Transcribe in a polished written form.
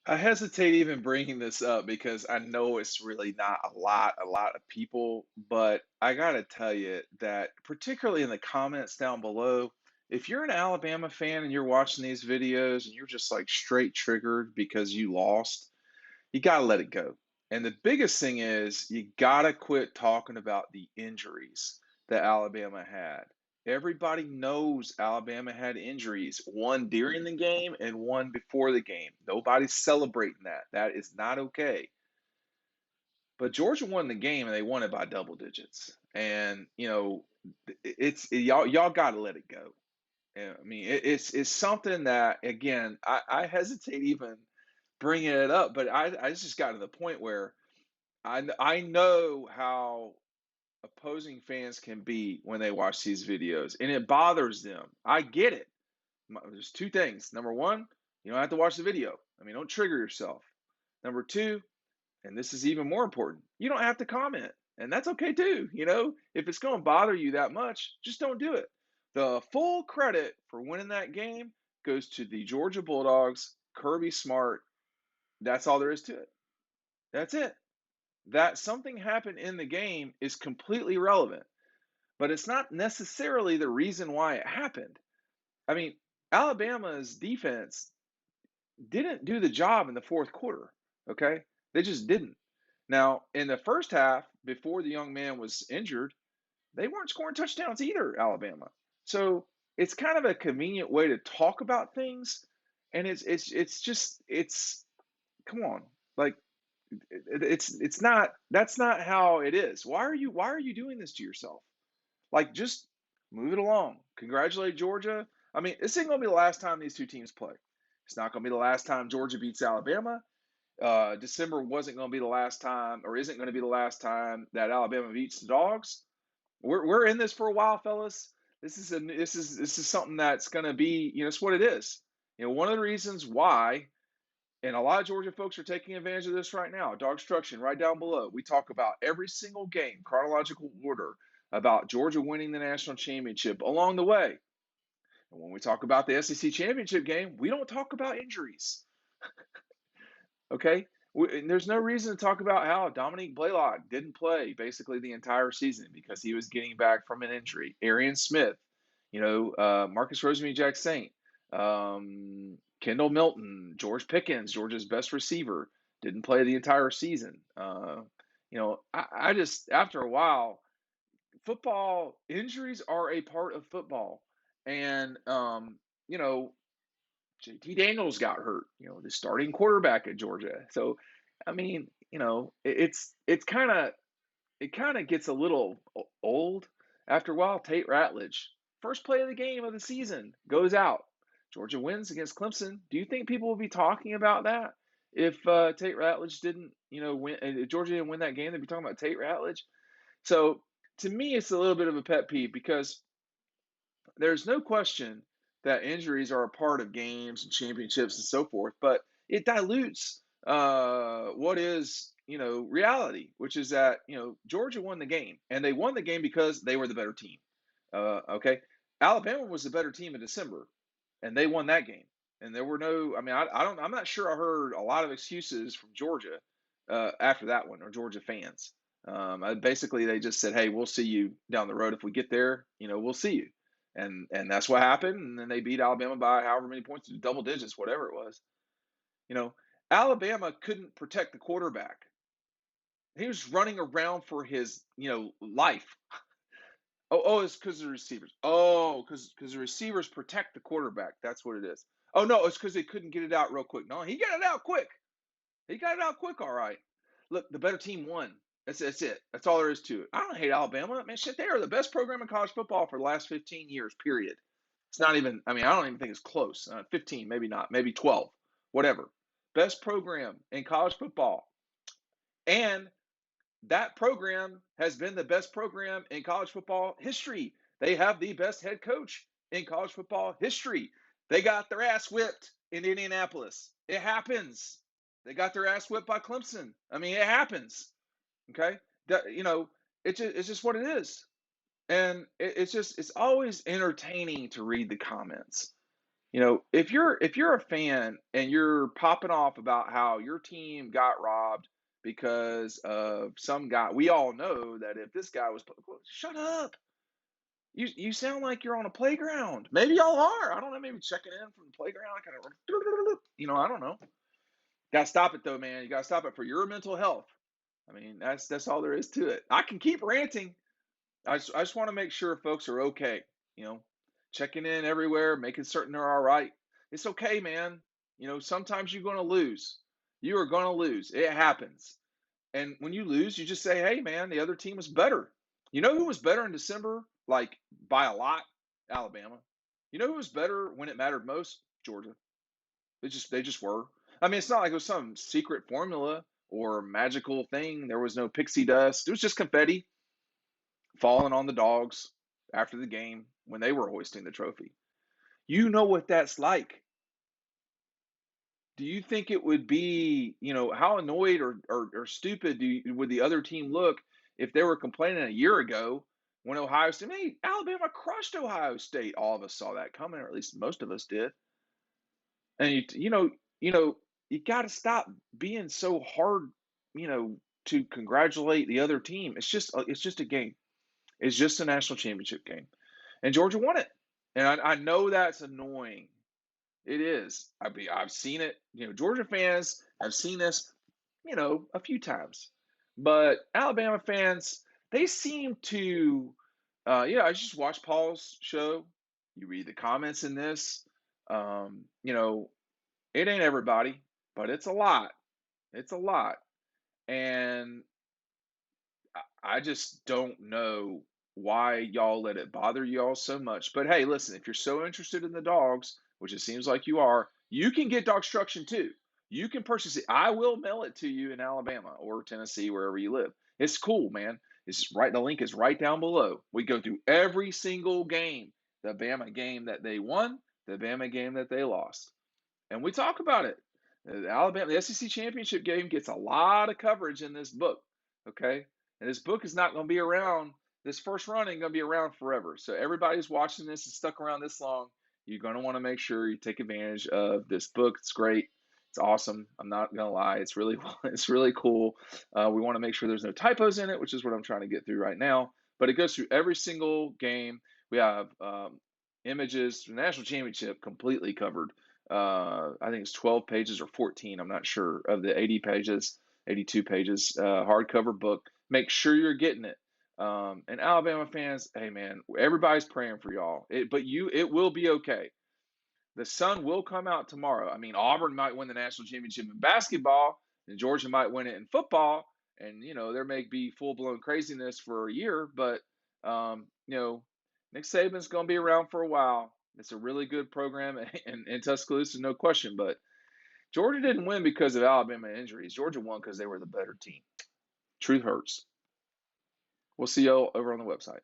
I hesitate even bringing this up because I know it's really not a lot of people, but I gotta tell you that particularly in the comments down below, if you're an Alabama fan and you're watching these videos and you're just like straight triggered because you lost, you gotta let it go. And the biggest thing is you gotta quit talking about the injuries that Alabama had. Everybody knows Alabama had injuries, one during the game and one before the game. Nobody's celebrating that. That is not okay. But Georgia won the game and they won it by double digits. And it's y'all got to let it go. Yeah, I mean, it's something that again I hesitate even bringing it up, but I just got to the point where I know how opposing fans can be when they watch these videos, and it bothers them. I get it. There's two things. Number one, you don't have to watch the video. I mean, don't trigger yourself. Number two, and this is even more important, you don't have to comment, and that's okay too. If it's going to bother you that much, just don't do it. The full credit for winning that game goes to the Georgia Bulldogs, Kirby Smart. That's all there is to it. That's it. That something happened in the game is completely relevant, but it's not necessarily the reason why it happened. I mean, Alabama's defense didn't do the job in the fourth quarter, okay? They just didn't. Now, in the first half, before the young man was injured, they weren't scoring touchdowns either, Alabama. So it's kind of a convenient way to talk about things, and it's just it's come on, like it's not that's not how it is. Why are you doing this to yourself? Like, just move it along. Congratulate Georgia. I mean, this ain't gonna be the last time these two teams play. It's not gonna be the last time Georgia beats Alabama. December wasn't going to be the last time, or isn't going to be the last time that Alabama beats the Dogs. We're in this for a while, fellas. This is something that's going to be, it's what it is. One of the reasons why, and a lot of Georgia folks are taking advantage of this right now. DAWGSTRUCTION right down below. We talk about every single game, chronological order, about Georgia winning the national championship along the way. And when we talk about the SEC championship game, we don't talk about injuries. Okay, there's no reason to talk about how Dominique Blaylock didn't play basically the entire season because he was getting back from an injury. Arian Smith, Marcus Rosemy-Jack Saint, Kendall Milton, George Pickens, Georgia's best receiver, didn't play the entire season. I just after a while, football injuries are a part of football, and JT Daniels got hurt, the starting quarterback at Georgia. So, I mean, it kind of gets a little old after a while. Tate Ratledge, first play of the game of the season, goes out. Georgia wins against Clemson. Do you think people will be talking about that if Tate Ratledge didn't, win? If Georgia didn't win that game, they'd be talking about Tate Ratledge. So, to me, it's a little bit of a pet peeve because there's no question that injuries are a part of games and championships and so forth, but it dilutes what is reality, which is that Georgia won the game, and they won the game because they were the better team. Okay, Alabama was the better team in December, and they won that game. And there were no, I mean, I don't, I'm not sure I heard a lot of excuses from Georgia after that one, or Georgia fans. Basically, they just said, "Hey, we'll see you down the road if we get there. We'll see you." And that's what happened. And then they beat Alabama by however many points, double digits, whatever it was. You know, Alabama couldn't protect the quarterback. He was running around for his, life. Oh, it's because of the receivers. Oh, because the receivers protect the quarterback. That's what it is. Oh no, it's because they couldn't get it out real quick. No, he got it out quick. He got it out quick, all right. Look, the better team won. That's it. That's all there is to it. I don't hate Alabama. Man, shit, they are the best program in college football for the last 15 years, period. It's not even, I mean, I don't even think it's close. 15, maybe not, maybe 12, whatever. Best program in college football. And that program has been the best program in college football history. They have the best head coach in college football history. They got their ass whipped in Indianapolis. It happens. They got their ass whipped by Clemson. I mean, it happens. Okay, it's just what it is, and it's always entertaining to read the comments. If you're a fan and you're popping off about how your team got robbed because of some guy, we all know that if this guy was, shut up. You sound like you're on a playground. Maybe y'all are. I don't know. Maybe checking in from the playground, kind of, I don't know. Got to stop it though, man. You got to stop it for your mental health. I mean, that's all there is to it. I can keep ranting. I just want to make sure folks are okay. You know, checking in everywhere, making certain they're all right. It's okay, man. Sometimes you're going to lose. You are going to lose. It happens. And when you lose, you just say, "Hey, man, the other team was better." You know who was better in December, like by a lot? Alabama. You know who was better when it mattered most? Georgia. They just were. I mean, it's not like it was some secret formula or magical thing. There was no pixie dust. It was just confetti falling on the dogs after the game when they were hoisting the trophy. You know what that's like. Do you think it would be, how annoyed or stupid would the other team look if they were complaining a year ago when Ohio State, hey, Alabama crushed Ohio State? All of us saw that coming, or at least most of us did. And you got to stop being so hard, you know, to congratulate the other team. It's just a game. It's just a national championship game, and Georgia won it. And I know that's annoying. It is. I've seen it. Georgia fans have seen this, a few times. But Alabama fans, they seem to, I just watched Paul's show. You read the comments in this. Um, you know, it ain't everybody, but it's a lot. It's a lot. And I just don't know why y'all let it bother y'all so much. But hey, listen, if you're so interested in the dogs, which it seems like you are, you can get Dawgstruction too. You can purchase it. I will mail it to you in Alabama or Tennessee, wherever you live. It's cool, man. It's right. The link is right down below. We go through every single game, the Bama game that they won, the Bama game that they lost, and we talk about it. The SEC championship game gets a lot of coverage in this book. Okay, and this book is not going to be around. This first run ain't going to be around forever. So everybody's watching this and stuck around this long. You're going to want to make sure you take advantage of this book. It's great. It's awesome. I'm not gonna lie. It's really cool. We want to make sure there's no typos in it, which is what I'm trying to get through right now. But it goes through every single game. We have images, the national championship completely covered. I think it's 12 pages or 14. I'm not sure of the 80 pages, 82 pages hardcover book. Make sure you're getting it. And Alabama fans, hey man, everybody's praying for y'all. It will be okay. The sun will come out tomorrow. I mean, Auburn might win the national championship in basketball, and Georgia might win it in football. And there may be full blown craziness for a year, but Nick Saban's going to be around for a while. It's a really good program, and Tuscaloosa, no question. But Georgia didn't win because of Alabama injuries. Georgia won because they were the better team. Truth hurts. We'll see y'all over on the website.